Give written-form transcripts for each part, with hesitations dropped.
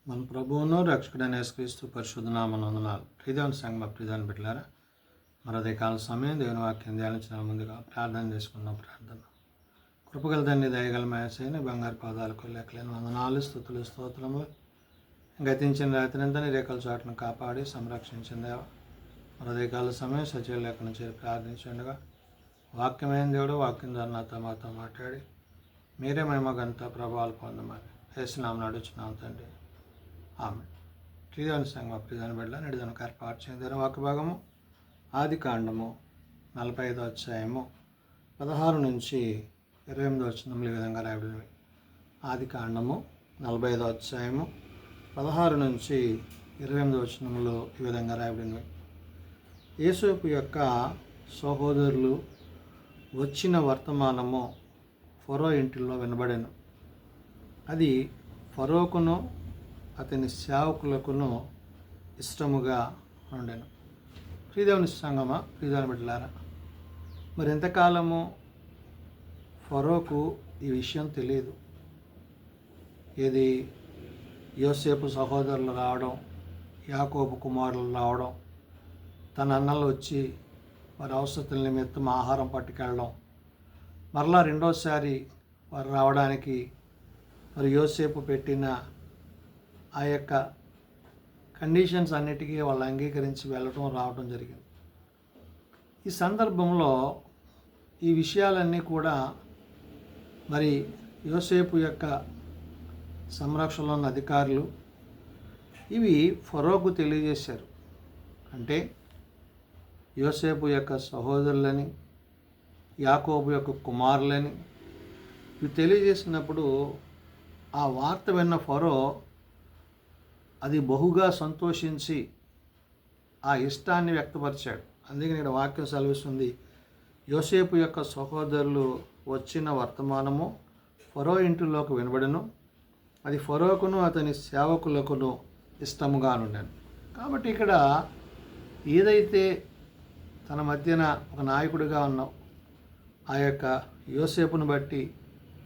మన ప్రభువును రక్షకుడైన యేసుక్రీస్తు పరిశుద్ధ నామమున వందనాలు. ప్రియదేవుని సంగమ ప్రియదేవుని బిడ్డలారా, మరి అదే కాల సమయం దేవుని వాక్యం ధ్యానించిన ముందుగా ప్రార్థన చేసుకున్నాం. ప్రార్థన కృపగల తండ్రి, దయగల యేసయ్య బంగారు పాదాలకు లెక్కలేని వందనాలు, స్తుతులు, స్తోత్రములు. గతించిన రాత్రి నీ రేఖల చాటును కాపాడి సంరక్షించిన దేవ, మరి అదే కాల సమయం సజీవ లేఖను చేరి ప్రార్థించండుగా వాక్యమైన దేవుడు వాక్యం ద్వారా నాతో మాతో మాట్లాడి మీరే మహిమగంత ప్రభావాలు పొందమని యేసునామమున అడుగుచున్నాం తండ్రి, ఆమె. ప్రియదేవుని సంగమ ప్రియదేవుని బిడ్డల నడిదను ఏర్పాటు చేయడం వాక్య భాగము ఆది కాండము 45వ అధ్యాయము 16 నుంచి 28 వచనములు ఈ విధంగా రాయబడినవి. ఆది కాండము 45వ అధ్యాయము 16 నుంచి 28 వచనములు ఈ విధంగా రాయబడినవి. యోసేపు యొక్క సహోదరులు వచ్చిన వర్తమానము ఫరో ఇంటిలో వినబడెను. అది ఫరోకును అతని సేవకులకును ఇష్టముగా ఉండెను. ప్రియదేవుని సంగమ ప్రియదేవుని బిడ్డలారా, మరి ఎంతకాలము ఫరోకు ఈ విషయం తెలియదు. ఏది యోసేపు సహోదరులు రావడం, యాకోబు కుమారులు రావడం, తన అన్నలు వచ్చి వారి అవసరతల నిమిత్తం ఆహారం పట్టుకెళ్ళడం, మరలా రెండోసారి వారు రావడానికి మరి యోసేపు పెట్టిన ఆ యొక్క కండిషన్స్ అన్నిటికీ వాళ్ళు అంగీకరించి వెళ్ళటం రావడం జరిగింది. ఈ సందర్భంలో ఈ విషయాలన్నీ కూడా మరి యోసేపు యొక్క సంరక్షణలో ఉన్న అధికారులు ఇవి ఫరోకు తెలియజేశారు. అంటే యోసేపు యొక్క సహోదరులని, యాకోబు యొక్క కుమారులని ఇవి తెలియజేసినప్పుడు ఆ వార్త విన్న ఫరో అది బహుగా సంతోషించి ఆ ఇష్టాన్ని వ్యక్తపరిచాడు. అందుకే ఇక్కడ వాక్యం సెలవిస్తుంది, యోసేపు యొక్క సహోదరులు వచ్చిన వర్తమానము ఫరో ఇంటిలోకి వినబడెను, అది ఫరోకును అతని సేవకులకును ఇష్టముగా ఉండెను. కాబట్టి ఇక్కడ ఏదైతే తన మధ్యన ఒక నాయకుడిగా ఉన్న ఆ యొక్క యోసేపును బట్టి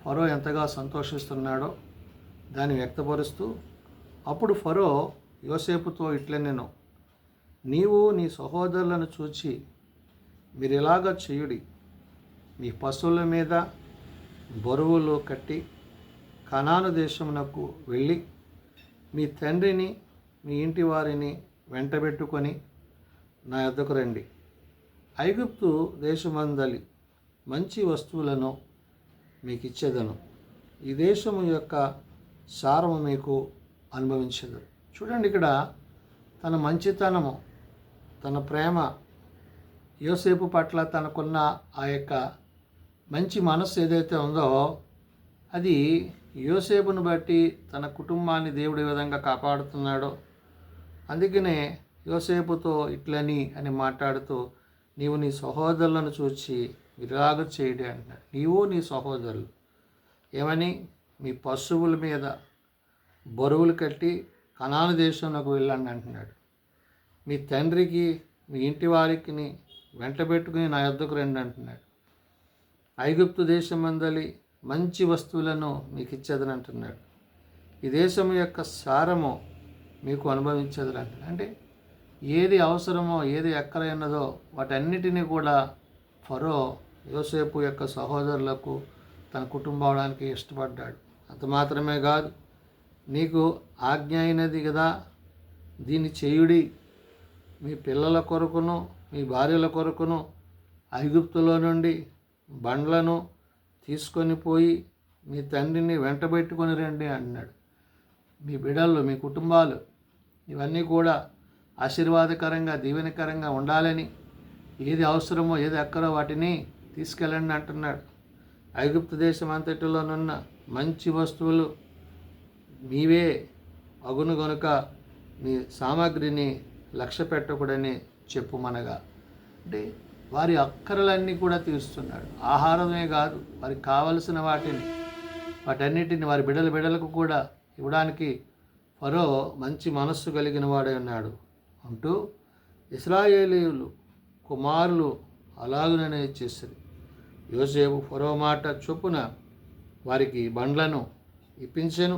ఫరో ఎంతగా సంతోషిస్తున్నాడో దాన్ని వ్యక్తపరుస్తూ, అప్పుడు ఫరో యోసేపుతో ఇట్లనెను, నీవు నీ సహోదరులను చూచి మీరు ఇలాగ చేయుడి, మీ పశువుల మీద బరువులు కట్టి కనాను దేశమునకు వెళ్ళి మీ తండ్రిని మీ ఇంటి వారిని వెంటబెట్టుకొని నా యొద్దకు రండి. ఐగుప్తు దేశమందలి మంచి వస్తువులను మీకు ఇచ్చేదను, ఈ దేశము యొక్క సారము మీకు అనుభవించదు. చూడండి, ఇక్కడ తన మంచితనము, తన ప్రేమ, యోసేపు పట్ల తనకున్న ఆ యొక్క మంచి మనస్సు ఏదైతే ఉందో అది యోసేపును బట్టి తన కుటుంబాన్ని దేవుడి విధంగా కాపాడుతున్నాడో అందుకనే యోసేపుతో ఇట్లని అని మాట్లాడుతూ, నీవు నీ సహోదరులను చూచి విరాగ చేయడి అంటున్నాడు. నీవు నీ సహోదరులు ఏమని, మీ పశువుల మీద బరువులు కట్టి కనాను దేశంలోకి వెళ్ళండి అంటున్నాడు. మీ తండ్రికి మీ ఇంటి వారికి వెంటబెట్టుకుని నా యొద్దకు రండి అంటున్నాడు. ఐగుప్తు దేశమందలి మంచి వస్తువులను మీకు ఇచ్చేదని అంటున్నాడు. ఈ దేశం యొక్క సారము మీకు అనుభవించేదని అంటున్నాడు. అంటే ఏది అవసరమో, ఏది ఎక్కడైనదో వాటన్నిటినీ కూడా ఫరో యోసేపు యొక్క సహోదరులకు తన కుటుంబానికి ఇష్టపడ్డాడు. అంత మాత్రమే కాదు, నీకు ఆజ్ఞ అయినది కదా, దీన్ని చేయుడి, మీ పిల్లల కొరకును మీ భార్యల కొరకును ఐగుప్తులో నుండి బండ్లను తీసుకొని పోయి మీ తండ్రిని వెంటబెట్టుకొని రండి అన్నాడు. మీ బిడ్డలు, మీ కుటుంబాలు ఇవన్నీ కూడా ఆశీర్వాదకరంగా దీవెనకరంగా ఉండాలని ఏది అవసరమో ఏది ఎక్కడో వాటిని తీసుకెళ్ళండి అంటున్నాడు. ఐగుప్తు దేశం అంతటిలోనున్న మంచి వస్తువులు మీవే అగును గనుక మీ సామాగ్రిని లక్ష్య పెట్టకూడని చెప్పుమనగా, అంటే వారి అక్కరలన్నీ కూడా తీరుస్తున్నాడు. ఆహారమే కాదు, వారికి కావలసిన వాటన్నిటిని వారి బిడ్డలకు కూడా ఇవ్వడానికి ఫరో మంచి మనస్సు కలిగిన వాడే ఉన్నాడు అంటూ ఇశ్రాయేలీయులు కుమారులు అలాగుననే చేశారు. యోసేపు ఫరో మాట చొప్పున వారికి బండ్లను ఇప్పించెను,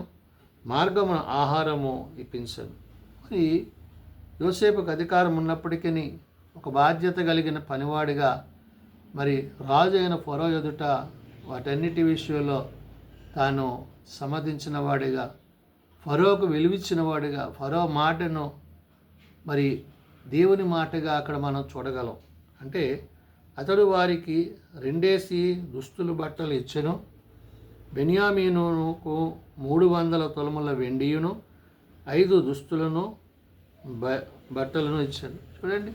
మార్గమున ఆహారము ఇప్పించను. మరి యోసేపుకు అధికారం ఉన్నప్పటికీ ఒక బాధ్యత కలిగిన పనివాడిగా మరి రాజు అయిన ఫరో ఎదుట వాటన్నిటి విషయంలో తాను సమ్మతించిన వాడిగా, ఫరోకు విలువిచ్చిన వాడిగా, ఫరో మాటను మరి దేవుని మాటగా అక్కడ మనం చూడగలం. అంటే అతడు వారికి 2 దుస్తులు బట్టలు ఇచ్చెను, బెన్యామీనుకు 300 తులముల వెండియును 5 దుస్తులను బట్టలను ఇచ్చాను. చూడండి,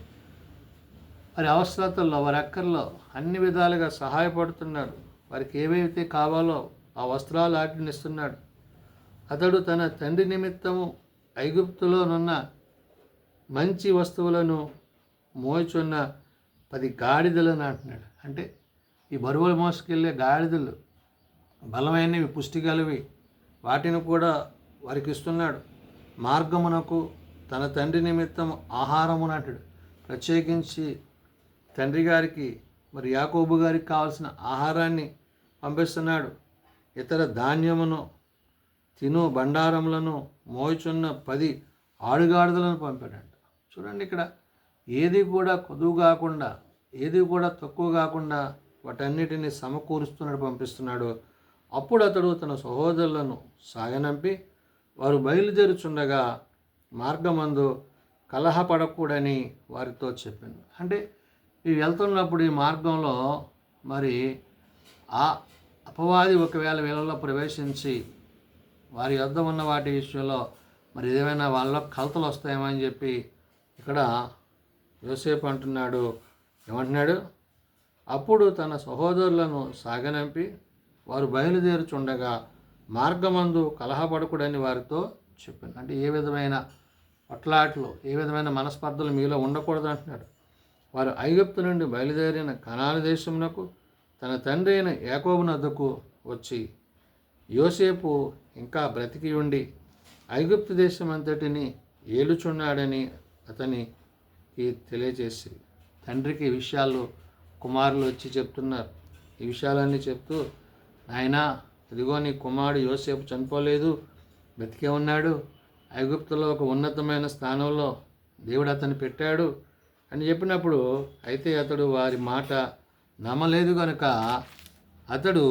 వారి అవసరతల్లో, వారి అక్కర్లో అన్ని విధాలుగా సహాయపడుతున్నాడు. వారికి ఏవైతే కావాలో ఆ వస్త్రాలు వాటిని ఇస్తున్నాడు. అతడు తన తండ్రి నిమిత్తము ఐగుప్తులోనున్న మంచి వస్తువులను మోచున్న 10 గాడిదలను అంటున్నాడు. అంటే ఈ బరువులు మోసుకెళ్ళే గాడిదలు బలమైనవి, పుష్టిగలవి, వాటిని కూడా వారికి ఇస్తున్నాడు. మార్గమునకు తన తండ్రి నిమిత్తం ఆహారమునంటాడు. ప్రత్యేకించి తండ్రి గారికి మరి యాకోబు గారికి కావాల్సిన ఆహారాన్ని పంపిస్తున్నాడు. ఇతర ధాన్యమును తిను బండారములను మోయుచున్న 10 ఆడుగాడిదలను పంపాడంట. చూడండి, ఇక్కడ ఏది కూడా కొదువు కాకుండా, ఏది కూడా తక్కువ కాకుండా వాటన్నిటిని సమకూరుస్తున్నాడు, పంపిస్తున్నాడు. అప్పుడు అతడు తన సహోదరులను సాగనంపి వారు బయలుదేరుచుండగా మార్గమందు కలహపడకూడని వారితో చెప్పింది. అంటే ఇవి వెళ్తున్నప్పుడు ఈ మార్గంలో మరి ఆ అపవాది ఒకవేళ వీళ్ళలో ప్రవేశించి వారి యొద్ద ఉన్న వాటి విషయంలో మరి ఏదైనా వాళ్ళలో కలతలు వస్తాయేమో అని చెప్పి ఇక్కడ యోసేపు అంటున్నాడు. ఏమంటున్నాడు? అప్పుడు తన సహోదరులను సాగనంపి వారు బయలుదేరుచుండగా మార్గమందు కలహపడకూడని వారితో చెప్పింది. అంటే ఏ విధమైన పట్లాట్లు, ఏ విధమైన మనస్పర్ధలు మీలో ఉండకూడదు అంటున్నాడు. వారు ఐగుప్తు నుండి బయలుదేరిన కనాను దేశమునకు తన తండ్రి అయిన యాకోబు వద్దకు వచ్చి యోసేపు ఇంకా బ్రతికి ఉండి ఐగుప్తు దేశం అంతటిని ఏలుచున్నాడని అతనికి తెలియజేసి, తండ్రికి ఈ విషయాలు కుమారులు వచ్చి చెప్తున్నారు. ఈ విషయాలన్నీ చెప్తూ, నాయనా ఇదిగో నీ కుమారుడు యోసేపు చనిపోలేదు, బ్రతికే ఉన్నాడు, ఐగుప్తులో ఒక ఉన్నతమైన స్థానంలో దేవుడు అతన్ని పెట్టాడు అని చెప్పినప్పుడు, అయితే అతడు వారి మాట నమ్మలేదు కనుక అతడు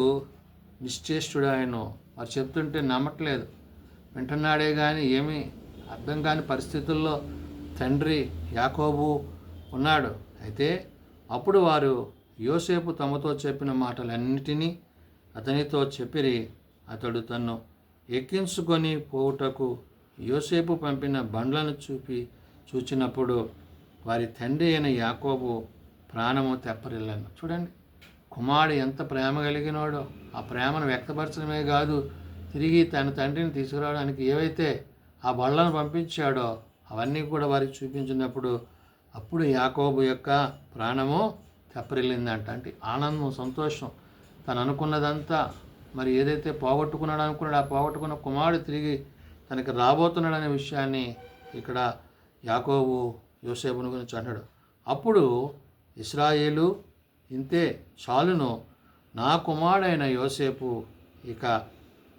నిశ్చేష్టుడు. ఆయన వారు చెప్తుంటే నమ్మట్లేదు, వింటున్నాడే కానీ ఏమీ అర్థం కాని పరిస్థితుల్లో తండ్రి యాకోబు ఉన్నాడు. అయితే అప్పుడు వారు యోసేపు తమతో చెప్పిన మాటలన్నిటినీ అతనితో చెప్పిరి. అతడు తన్ను ఎక్కించుకొని పోవుటకు యోసేపు పంపిన బండ్లను చూచినప్పుడు వారి తండ్రి అయిన యాకోబు ప్రాణము తెప్పరిల్లను. చూడండి, కుమారుడు ఎంత ప్రేమ కలిగినాడో ఆ ప్రేమను వ్యక్తపరచడమే కాదు, తిరిగి తన తండ్రిని తీసుకురావడానికి ఏవైతే ఆ బళ్ళను పంపించాడో అవన్నీ కూడా వారికి చూపించినప్పుడు అప్పుడు యాకోబు యొక్క ప్రాణము తెప్పరిల్లిందంట. అంటే ఆనందం, సంతోషం, తను అనుకున్నదంతా మరి ఏదైతే పోగొట్టుకున్నాడు అనుకున్నాడు, ఆ పోగొట్టుకున్న కుమారుడు తిరిగి తనకి రాబోతున్నాడనే విషయాన్ని ఇక్కడ యాకోబు యోసేపుని గురించి అంటాడు. అప్పుడు ఇశ్రాయేలు ఇంతే చాలును, నా కుమారుడైన యోసేపు ఇక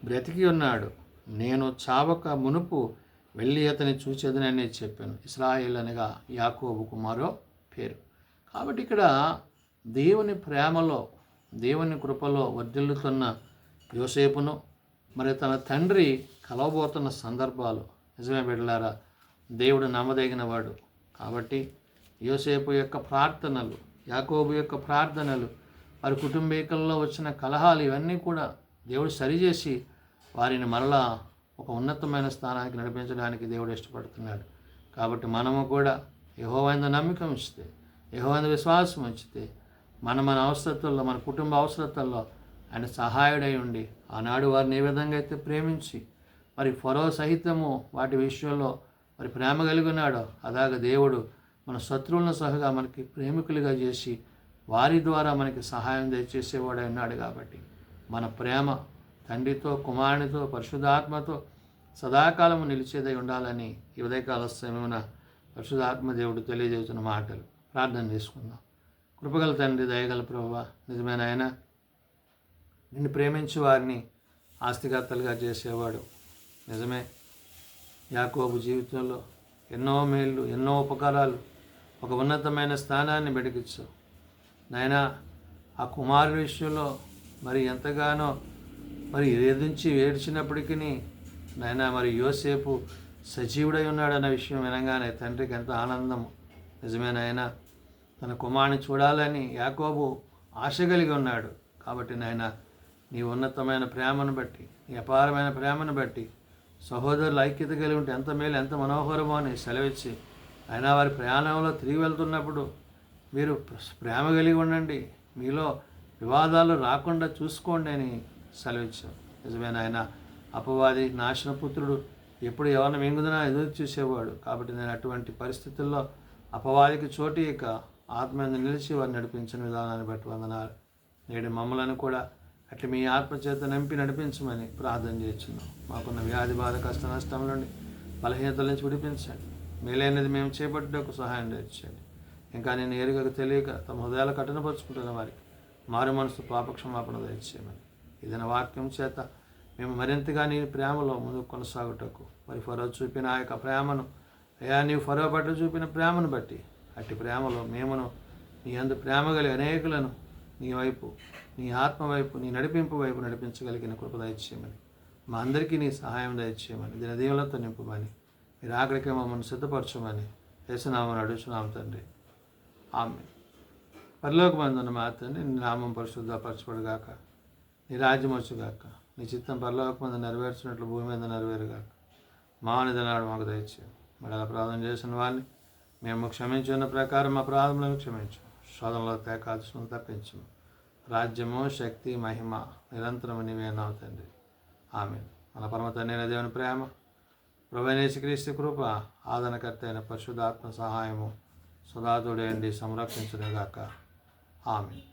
బ్రతికి ఉన్నాడు, నేను చావక మునుపు వెళ్ళి అతని చూచేదనని చెప్పాను. ఇశ్రాయేల్ అనగా యాకోబుకు మరో పేరు. కాబట్టి ఇక్కడ దేవుని ప్రేమలో, దేవుని కృపలో వర్ధిల్లుతున్న యోసేపును మరి తన తండ్రి కలవబోతున్న సందర్భాలు నిజమే బిడ్డలారా, దేవుడు నమ్మదగినవాడు. కాబట్టి యోసేపు యొక్క ప్రార్థనలు, యాకోబు యొక్క ప్రార్థనలు, వారి కుటుంబీకుల్లో వచ్చిన కలహాలు ఇవన్నీ కూడా దేవుడు సరిచేసి వారిని మరలా ఒక ఉన్నతమైన స్థానానికి నడిపించడానికి దేవుడు ఇష్టపడుతున్నాడు. కాబట్టి మనము కూడా యెహోవాయందు నమ్మకం ఉంచితే, యెహోవాయందు విశ్వాసం ఉంచితే మన అవసరతల్లో, మన కుటుంబ అవసరతల్లో ఆయన సహాయుడై ఉండి ఆనాడు వారిని ఏ విధంగా అయితే ప్రేమించి మరి ఫరో సహితము వాటి విషయంలో మరి ప్రేమ కలిగి ఉన్నాడో అలాగే దేవుడు మన శత్రువులను సహగా మనకి ప్రేమికులుగా చేసి వారి ద్వారా మనకి సహాయం దయచేసేవాడై ఉన్నాడు. కాబట్టి మన ప్రేమ తండ్రితో, కుమారునితో, పరిశుద్ధాత్మతో సదాకాలము నిలిచేదై ఉండాలని ఈ ఉదయకాల సమయమున పరిశుద్ధాత్మ దేవుడు తెలియజేస్తున్న మాటలు ప్రార్థన చేసుకుందాం. కృపగల తండ్రి, దయగల ప్రభువా, నిజమైన ఆయన నిన్ను ప్రేమించి వారిని ఆస్తికర్తలుగా చేసేవాడు. నిజమే, యాకోబు జీవితంలో ఎన్నో మేళ్ళు, ఎన్నో ఉపకారాలు, ఒక ఉన్నతమైన స్థానాన్ని బెడికిచ్చు నాయనా. ఆ కుమారుని విషయంలో మరి ఎంతగానో మరి ఎదిరించి ఏడ్చినప్పటికీ నాయనా మరి యోసేపు సజీవుడై ఉన్నాడన్న విషయం వినగానే తండ్రికి ఎంత ఆనందము. నిజమే నాయనా, తన కుమారుని చూడాలని యాకోబు ఆశ కలిగి ఉన్నాడు. కాబట్టి నాయన నీ ఉన్నతమైన ప్రేమను బట్టి, నీ అపారమైన ప్రేమను బట్టి సహోదరులు ఐక్యత కలిగి ఉంటే ఎంత మేలు, ఎంత మనోహరమో అని సెలవిచ్చి అయినా వారి ప్రయాణంలో తిరిగి వెళ్తున్నప్పుడు మీరు ప్రేమ కలిగి ఉండండి, మీలో వివాదాలు రాకుండా చూసుకోండి అని సెలవిచ్చాం. నిజమైన ఆయన అపవాది నాశనపుత్రుడు ఎప్పుడు ఎవరిని మింగుదనా ఎదురు చూసేవాడు. కాబట్టి నేను అటువంటి పరిస్థితుల్లో అపవాదికి చోటు ఇక ఆత్మ మీద నిలిచి వారు నడిపించిన విధానాన్ని బట్టి వందనాలు. నేడు మమ్మలను కూడా అట్లా మీ ఆత్మచేత నింపి నడిపించమని ప్రార్థన చేస్తున్నాం. మాకున్న వ్యాధి బాధ కష్ట నష్టం నుండి బలహీనతల నుంచి విడిపించండి. మేలైనది మేము చేపట్టడానికి సహాయం చేయండి. ఇంకా నేను ఎరుగక తెలియక తమ హృదయాలు కఠినపరుచుకుంటున్న వారికి మారు మనసు పాపక్షమాపణ దయచేయమని ఏదైనా వాక్యం చేత మేము మరింతగా నీ ప్రేమలో ముందుకు కొనసాగుటకు మరి ఫరో చూపిన ఆ యొక్క ప్రేమను అయ్యా నీవు ఫరో పట్ల చూపిన ప్రేమను బట్టి అట్టి ప్రేమలో మేమును నీ అందు ప్రేమ కలిగి అనేకులను నీ వైపు, నీ ఆత్మ వైపు, నీ నడిపింపు వైపు నడిపించగలిగిన కృప దయచేయమని మా అందరికీ నీ సహాయం దయచేయమని దినదీవులతో నింపమని మీరు ఆఖరికి మమ్మల్ని సిద్ధపరచమని యేసునామమున అడుగుచున్నాము తండ్రి. ఆమేన్. పరలోకమందున్న మా తండ్రి, నీ నామం పరిశుద్ధపరచబడుగాక, నీ రాజ్యం వచ్చుగాక, నీ చిత్తం పరలోకమందు నెరవేర్చినట్లు భూమి మీద నెరవేరుగాక. మానిదనాడు మాకు దయచేయం. మరి అలా ప్రార్థన చేసిన వారిని మేము క్షమించున్న ప్రకారం మా ప్రార్థనలను క్షమించు. శోధనలో తేకాల్సిన తప్పించు. రాజ్యము, శక్తి, మహిమ నిరంతరము నీవేనావు తండ్రి. ఆమేన్. మన పరమ తండ్రి అయిన దేవుని ప్రేమ, ప్రభువైన యేసుక్రీస్తు కృప, ఆదరణకర్త అయిన పరిశుద్ధాత్మ సహాయము సదా తోడేయండి సంరక్షించునుగాక. ఆమేన్.